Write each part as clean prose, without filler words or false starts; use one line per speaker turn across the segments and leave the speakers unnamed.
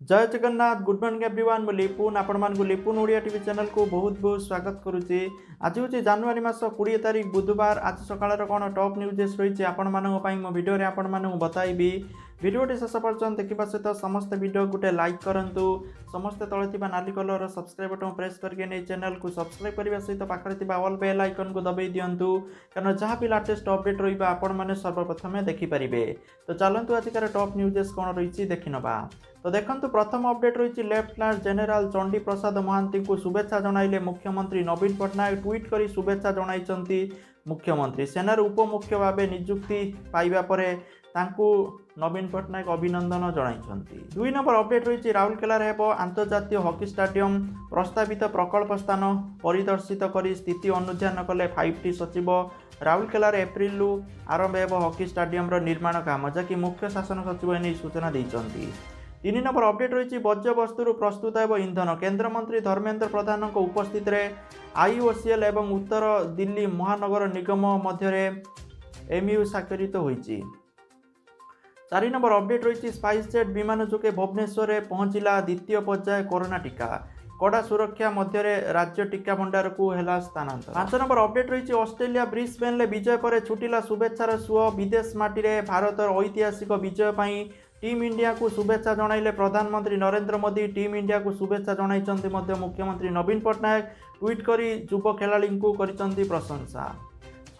जय Jagannath good morning everyone मु लिपुन आपण मानकु लिपुन ओडिया टीवी चैनल को बहुत बहुत स्वागत करुच्ची। आज हूँ जनवरी मास 20 तारिख बुधवार। आज सकाळ कौन टॉप न्यूज रही आपण मो भिडियो आपण मानक बताइबी। भिडियोटी शेष पर्यटन देखा सहित समस्त भिडियो गोटे लाइक करूँ। समस्त तले नाली कलर सब्सक्राइब बटन प्रेस करके नहीं चैनल को सब्सक्राइब करने सहित पाखे ऑल बेल आइकन को दबाई दिंतु कारण जहाँ भी लाटेस्ट अपडेट रहा आपण मैंने सर्वप्रथम देखिपारे। तो चलतु आजिकार टॉप न्यूज कौन रही देखी नवा। तो देखंतु प्रथम अपडेट रही लेफ्टिनेंट जनरल चंडी प्रसाद महांती को शुभेच्छा जणाइले मुख्यमंत्री नवीन पट्टनायक ट्वीट कर शुभेच्छा जणाइछंती। मुख्यमंत्री सेनार उपमुख्य भाव नियुक्ति पाइबा परे तांकु नवीन पट्टनायक अभिनंदन जणाइछंती। 2 नंबर अपडेट रही राउरकेला हेबो अंतर्जातीय हॉकी स्टेडियम प्रस्तावित प्रकल्प स्थान परिदर्शित कर स्थिति अनुध्यान कले 5T सचिव। राउरकेला एप्रिल आरंभ हेबो हॉकी स्टेडियम निर्माण काम जहाँकि मुख्य शासन सचिव एने सूचना देइछंती। 3 नंबर अपडेट रही वर्ज्यवस्तु प्रस्तुत एवं इंधन केंद्र मंत्री धर्मेंद्र प्रधान उपस्थित आईओसीएल एवं उत्तर दिल्ली महानगर निगम मध्य एमयू स्वाक्षरित होईची। 4 नंबर अपडेट रही स्पाइस जेट विमान जोगे भुवनेश्वर में पहुंचला द्वितीय पर्याय कोरोना टीका कड़ा सुरक्षा मध्य राज्य टीका भंडार को है स्थानांतर। 5 नंबर अपडेट रही ऑस्ट्रेलिया ब्रिस्बेन विजय पर छुटिला शुभेच्छार सुओ विदेश माटी भारत ऐतिहासिक विजय पर टीम इंडिया को शुभेच्छा जणाइले प्रधानमंत्री नरेंद्र मोदी। टीम इंडिया को शुभेच्छा जणाइछंती मुख्यमंत्री नवीन पट्टनायक ट्वीट करी युव खेलाड़ी को करिसंती प्रशंसा।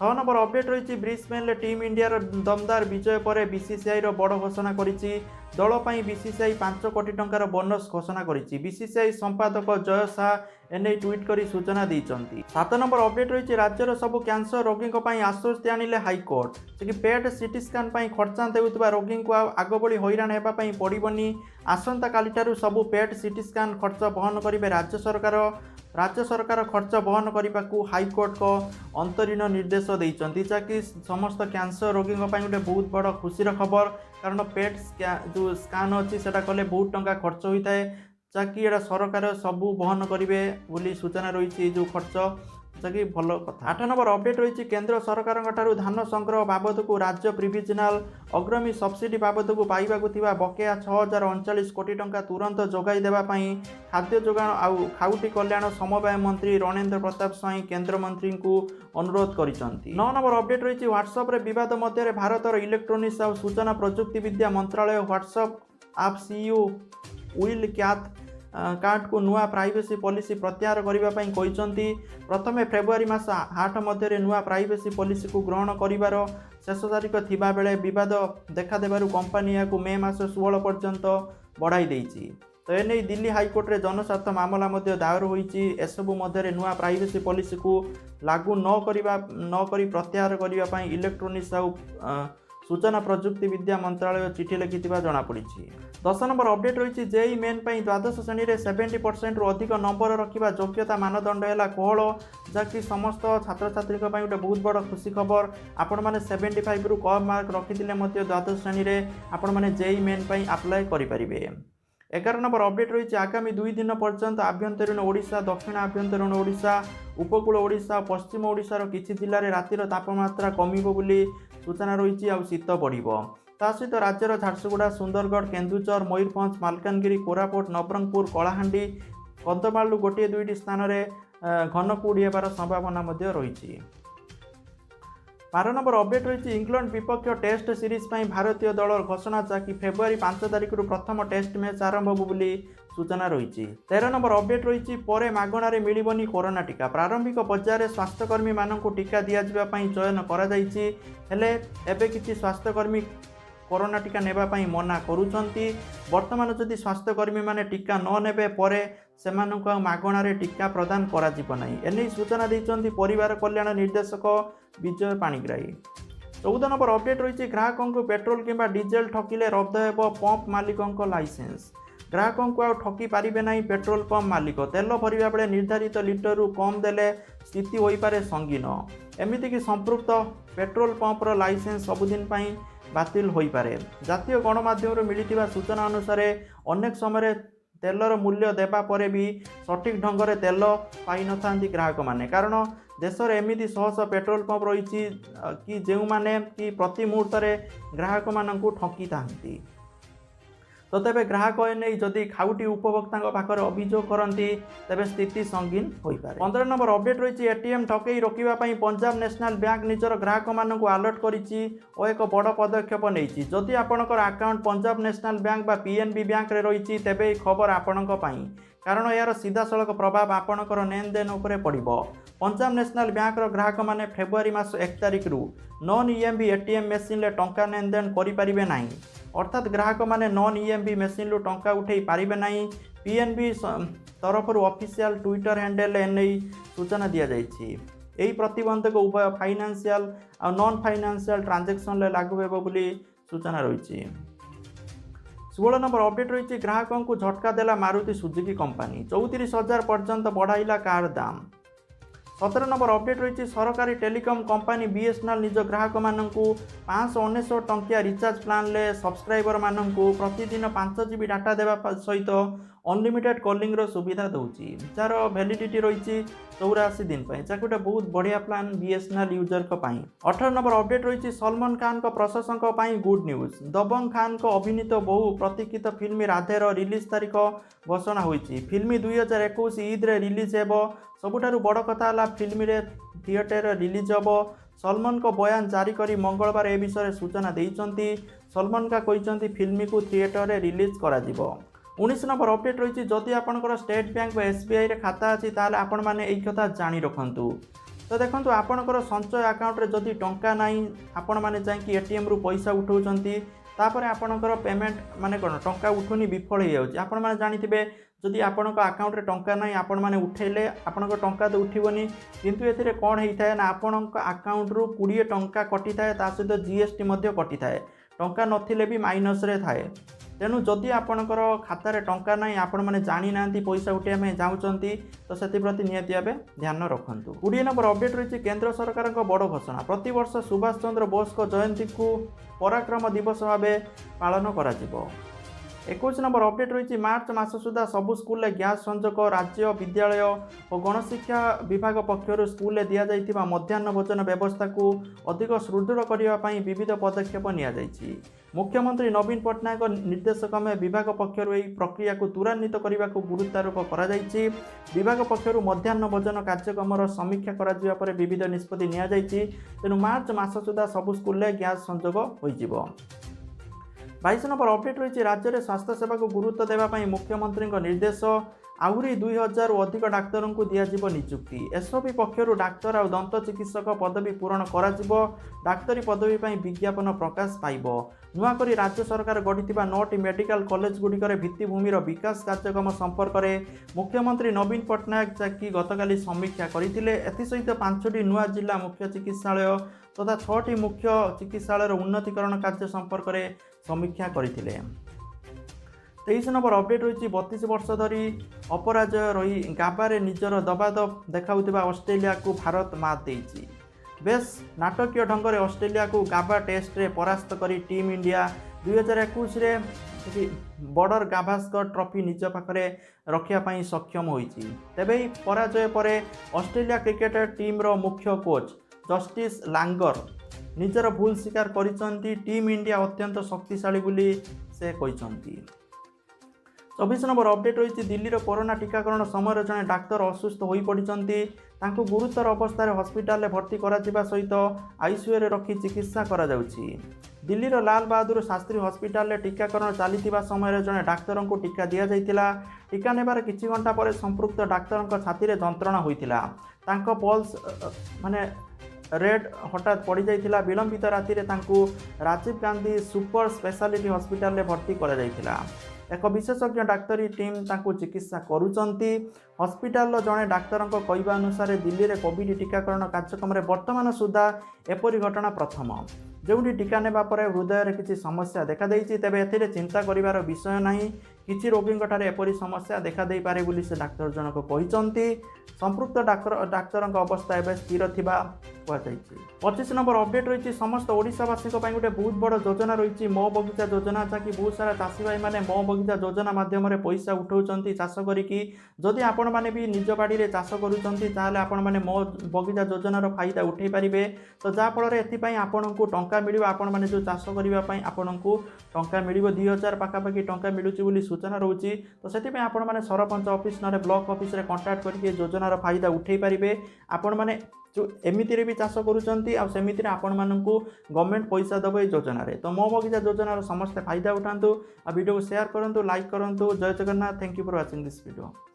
6 नंबर अपडेट रही ब्रिस्बेन टीम इंडिया दमदार विजय पर बीसीसीआई बड़ घोषणा करिछि। दल पर बीसीसीआई 5 कोटी टंकार बोनस घोषणा करिछि। बीसीसीआई संपादक जय शाह एने ट्वीट करी सूचना देइछंती। 7 नंबर अपडेट रही राज्यर सब कैंसर रोगी आश्वस्ति आनिले हाईकोर्ट कि पेट सीटी स्कान खर्चांत होता रोगी को आग भली हैरान होगापी पड़ोनी। आसंता काली सबू पेट सीटी स्कान खर्च बहन करेंगे राज्य सरकार। राज्य सरकार खर्च बहन करने को हाईकोर्ट को अंतरीण निर्देश देइछंती जहाँकि समस्त कैंसर रोगी गोटे बहुत बड़ खुशीर खबर कारण पेट जो स्कान अच्छी से कले बहुत टंका खर्च होता है जहाँकि एटा सरकार सबू बहन करेंगे बोली सूचना रही जो खर्च जहाँकि भल कथा। 8 नंबर अपडेट रही केंद्र सरकार धान संग्रह बाबद को राज्य प्रिविजनाल अग्रमी सब्सिडी बाबद को पाइबाकु थिबा बकेया 6039 कोटी टंका तुरंत जोगाई देवाई खाद्य जोगाण आउ खाउटी कल्याण समवाय मंत्री रणेंद्र प्रताप स्वाई केंद्र मंत्री को अनुरोध करिसंती। 9 नंबर अपडेट रही व्हाट्सएप रे विवाद मध्य भारतर इलेक्ट्रोनिक्स और सूचना प्रजुक्ति विद्या मंत्रालय व्हाट्सएप आप सीईओ विल कार्ड को नुआ प्राइवेसी पॉलिसी प्रत्याहार करने प्रथम फेब्रुआरी मास 8 मध्य नुआ प्राइवेसी पॉलिसी को ग्रहण कर शेष तारीख थिबा बेले विवाद देखा देबारु कंपनी या मे मास 16 पर्यंत बढ़ाई देइछि। तो एने दिल्ली हाईकोर्ट रे जनस्वार्थ मामला मध्य दायर होईछि। एसबु मध्य नुआ प्राइवेसी पॉलिसी को लागू न करी प्रत्याहार करने इलेक्ट्रोनिक्स सूचना प्रजुक्ति विद्या मंत्रालय चिठी लिखि जनापड़ी। 10 नंबर अपडेट रही जेई मेन द्वादश श्रेणी में 70% रु अधिक नंबर रखा योग्यता मानदंड है कोहल जहाँकि समस्त छात्र छात्री गोटे बहुत बड़ खुशी खबर। आपण मैंने 75 रु कम मार्क रखिले द्वादश श्रेणी में आपण मैंने जेई मेन आप्लाय करेंगे। 11 नंबर अपडेट रही आगामी 2 दिन पर्यंत आभ्यंतरीण ओडिशा दक्षिण आभ्यंतरीण ओडिशा उपकूल ओडिशा पश्चिम ओडिशार किछि जिल्ला रे रातिर तापमात्रा कमिबो बोली सूचना रही आ शीत बढ़िबो। ता सहित राज्यर झारसुगुड़ा सुंदरगढ़ केन्दुझर मयूरभंज मालकानगिरी कोरापुट नवरंगपुर कलाहांडी कंधमाल गोटे 2टी स्थान में घन कुहुड़ी होबार संभावना रही। 12 नंबर अपडेट रही इंग्लैंड विपक्ष टेस्ट सीरीज भारतीय दल घोषणा जहाँकि फेब्रुआरी 5 तारिख प्रथम टेस्ट मैच आरंभ होली सूचना रही। 13 नंबर अपडेट रही पर मागणार मिलबनी कोरोना टीका प्रारंभिक पर्यायर स्वास्थ्यकर्मी मानक टीका दिजापी चयन कर किसी स्वास्थ्यकर्मी कोरोना टीका नेबापी मना करुचंती। वर्तमान जदि स्वास्थ्यकर्मी माने टीका न नेबे परे सेमानंकु मागणार टीका प्रदान करा जिवो नाही एने सूचना देइचंती परिवार कल्याण निर्देशक विजय पाणिग्राही। 14 नंबर अपडेट रही ग्राहकों को पेट्रोल किंबा डीजेल ठकिले रद्द हेबो पंप मालिकों लाइसेंस। ग्राहकों को ठकी पारिबे नहीं पेट्रोल पंप मालिक तेल भरिबा बेले निर्धारित लिटर कम देले स्थिति होई पारे संगीन। एमिति कि संपृक्त पेट्रोल पंपर लाइसेंस सबुदिन पई बातिल होई पारे। जातीय गणमाध्यम मिलिथिबा सूचना अनुसार अनेक समय तेलर मूल्य देबा परे भी सठिक ढंग से तेल पाई नथांती ग्राहक माने कारण देश में एमती शह शह पेट्रोल पंप रही कि जो माने कि प्रति मुहूर्त ग्राहक मानू ठकी था। तो तेबे ग्राहक एने जदि खाउटी उपभोक्ता पाखर अभियोग करती तेबे स्थिति संगीन हो पारे। 15 नंबर अपडेट रही एटीएम ठकई रोकने पंजाब नेशनल बैंक निजर ग्राहक मानक अलर्ट करिछि और एक बड़ पदक्षेप नहीं। जदि आपणकर अकाउंट पंजाब नेशनल बैंक बा पीएनबी बैंक रे रही तेबे खबर आपणक पई, कारण यार सीधा सड़क प्रभाव आपणकर लेन देन उपर पड़ो। पंजाब नेशनल बैंक ग्राहक मैंने फेब्रुआरी मास 1 तारिख रु नॉन ईएमबी एटीएम मेसीन रे टंका लेन देन करें ना, अर्थात ग्राहक मैंने नॉन ईएमबी मेसीन रु टंका उठे पारे ना। पीएनबी तरफ ऑफिशियल ट्विटर हैंडल एने सूचना दि जाइए। यही प्रतिबंधक उभय फाइनेंशियल और नॉन फाइनेंशियल ट्रांजैक्शन लागू हेबो बोली सूचना रही। 16 नंबर अपडेट रही ग्राहकों को झटका देला मारुति सुजुकी कंपनी, 34,000 पर्यंत बढ़ाइला कार दाम। 17 नंबर अपडेट रही सरकारी टेलीकॉम कंपनी बीएसएनएल निज ग्राहक मानक 599 टंकिया रिचार्ज प्लान ले सब्सक्राइबर मानक प्रतिदिन 5 GB डाटा देवा सहित अनलिमिटेड कॉलिंग रो सुविधा दूची, जार वैलिडिटी रही 84 दिन गोटे बहुत बढ़िया प्लान बीएसएनएल यूजर को पाई। 18 नंबर अपडेट रही सलमान खान को प्रशंसक गुड न्यूज, दबंग खान को अभिनीत बहु प्रतीक्षित फिल्म राधेर रिलीज तारीख घोषणा होईची। फिल्म 2021 ईद रे रिलीज हेबो। सबुठारु बड़ कथा है फिल्म रे थिएटर रिलीज हेबो। सलमान को बयान जारी करी मंगलवार ए विषय सूचना देइचंती। सलमान का कहिचंती फिल्म को थिएटर रे रिलीज करा जिवो। 19 नंबर अपडेट रही जदि आपंकर स्टेट बैंक व एसबीआई रे खाता अच्छी ताले आपण मैंने यही कथा जानी रखु। तो देखो आपणकर संचय अकाउंट रे जदि टंका नहीं आपण मैंने जाकि एटीएम रु पैसा उठाउछंती तापर आपणकर पेमेंट माने कोन टंका उठुनी विफल हो जाउछि। आपण मैंने जानिथिबे जदि आपणक अकाउंट रे टंका नहीं आपण मैंने उठेले आपणक टंका तो उठिबनी, किंतु एथिरे कोन हेइथाय ना आपणक अकाउंट रु 20 टंका कटि थाए ता सहित जीएसटी मध्ये कटि थाए, टंका नथिले भी माइनस रे थाए। तेणु जदि आपणकर खातार टंका नहीं आपण मैंने जानी ना पैसा उठाइबा चाहूँगी तो से निहाती भाव ध्यान रखु। 20 नंबर अपडेट रही केंद्र सरकार बड़ घोषणा, प्रति वर्ष सुभाष चंद्र बोस को जयंती को पराक्रम दिवस भाव पालन कर। 21 नंबर अपडेट रही मार्च मास सुधा सबु स्कूल गैस संजोग राज्य विद्यालय और गणशिक्षा विभाग पक्षर स्कूल दि जाइथिबा मध्याह्न भोजन व्यवस्था को अधिक सुदृढ़ करने विविध पदक्षेप नि। मुख्यमंत्री नवीन पट्टनायक निर्देश क्रमे विभाग पक्षर यह प्रक्रिया को त्वरान्वित करने को गुरुत्वारोप कर। विभाग पक्षर मध्याह्न भोजन कार्यक्रम समीक्षा कर विविध निष्पत्ति नि। तेणु मार्च मास सुधा सबु स्कूल गैस संजोग हो। 22 नंबर अपडेट रही राज्य में स्वास्थ्य सेवा को गुरुत्व देवाई मुख्यमंत्री निर्देश, आहरी 2000 अधिक डाक्तर को दिज्व नियुक्ति। एसओपी पक्षर डाक्तर और दंत चिकित्सक पदवी पूरण कर डाक्तरी पदवी पर विज्ञापन प्रकाश पाइब। नुआक राज्य सरकार गढ़ी 9टी मेडिकल कॉलेज गुड़िकर भित्तिभूमिर विकास कार्यक्रम संपर्क में मुख्यमंत्री नवीन पट्टनायक जाकि गतकाली समीक्षा करते। एसहित 5टी नुआ जिला मुख्य चिकित्सालय तथा 6टी मुख्य चिकित्सालय उन्नतीकरण कार्य संपर्क में समीक्षा करते। 23 नंबर अपडेट रही 32 वर्ष धरी अपराजय रही गाबारे निजर दबादब देखाउथिबा ऑस्ट्रेलिया को भारत मात देइछि। बेस नाटकीय ढंग से ऑस्ट्रेलिया को गाबा टेस्ट रे परास्त करी टीम इंडिया 2021 रे बॉर्डर गाभास्कर ट्रॉफी निज पाखरे रखिया सक्षम होइछि। तेबे पराजय पर ऑस्ट्रेलिया क्रिकेट टीम रो मुख्य कोच जस्टिस लांगर निजर भूल स्वीकार करिसंती। टीम इंडिया अत्यंत शक्तिशाली बोली से कहिसंती। 24 नंबर अपडेट रही दिल्ली कोरोना टीकाकरण समय जड़े डाक्तर असुस्थ हो पड़ती, गुरुतर अवस्था हस्पिटाल भर्ती करा सहित आईसीयू रे रखी चिकित्सा करा जाउछि। दिल्ली लाल बहादुर शास्त्री हस्पिटाल टीकाकरण चली समय जड़े डाक्तर को टीका दि जाइतिला। टीका नेबार किछि घंटा पर संपृक्त डाक्तर छाती जंत्रणा होइतिला। तांको पल्स माने रेड हठात पड़ जाइतिला। विलंबित राति Rajiv Gandhi super speciality hospital भर्ती करा जाइतिला। एक विशेषज्ञ डाक्तरी टीम तांको चिकित्सा करुचंती। हस्पिटाल जड़े डाक्तर कहवा अनुसार दिल्ली में कोविड टीकाकरण कार्यक्रम में वर्तमान सुधा एपरी घटना प्रथम, जो टीका नेबा पर हृदय किसी समस्या देखा देइछि। तेबे एथिरे चिंता करिवार विषय नहीं, କିଛି ରୋଗୀଙ୍କଠାରେ ଏପରି ସମସ୍ୟା ଦେଖାଦେଇପାରେ ବୋଲି ସେ ଡାକ୍ତର ଜଣକ କହିଛନ୍ତି। ସମ୍ପୃକ୍ତ ଡାକ୍ତରଙ୍କ ଅବସ୍ଥା ଏବେ ସ୍ଥିର ଥିବା କୁହାଯାଇଛି। 25 ନମ୍ବର ଅପଡେଟ୍ ରହିଛି ସମସ୍ତ ଓଡ଼ିଶାବାସୀଙ୍କ ପାଇଁ ଗୋଟେ ବହୁତ ବଡ଼ ଯୋଜନା ରହିଛି ମୋ ବଗିଚା ଯୋଜନା, ଯାହାକି ବହୁତ ସାରା ଚାଷୀ ଭାଇମାନେ ମୋ ବଗିଚା ଯୋଜନା ମାଧ୍ୟମରେ ପଇସା ଉଠାଉଛନ୍ତି ଚାଷ କରିକି। ଯଦି ଆପଣମାନେ ବି ନିଜ ବାଡ଼ିରେ ଚାଷ କରୁଛନ୍ତି ତାହେଲେ ଆପଣମାନେ ମୋ ବଗିଚା ଯୋଜନାର ଫାଇଦା ଉଠାଇ ପାରିବେ। ତ ଯାହାଫଳରେ ଏଥିପାଇଁ ଆପଣଙ୍କୁ ଟଙ୍କା ମିଳିବ, ଆପଣମାନେ ଯେଉଁ ଚାଷ କରିବା ପାଇଁ ଆପଣଙ୍କୁ ଟଙ୍କା ମିଳିବ 2000 ପାଖାପାଖି ଟଙ୍କା ମିଳୁଛି ବୋଲି ସୂଚନା ରହୁଛି। ତ ସେଥିପାଇଁ ଆପଣମାନେ ସରପଞ୍ଚ ଅଫିସ୍ ନହେଲେ ବ୍ଲକ ଅଫିସରେ କଣ୍ଟାକ୍ଟ କରିକି ଯୋଜନାର ଫାଇଦା ଉଠାଇ ପାରିବେ। ଆପଣମାନେ ଏମିତିରେ ବି ଚାଷ କରୁଛନ୍ତି ଆଉ ସେମିତିରେ ଆପଣମାନଙ୍କୁ ଗଭର୍ଣ୍ଣମେଣ୍ଟ ପଇସା ଦେବ ଏଇ ଯୋଜନାରେ। ତ ମୋ ବଗିଚା ଯୋଜନାର ସମସ୍ତେ ଫାଇଦା ଉଠାନ୍ତୁ ଆଉ ଭିଡ଼ିଓକୁ ସେୟାର କରନ୍ତୁ, ଲାଇକ୍ କରନ୍ତୁ। ଜୟ Jagannath. Thank you for watching this video.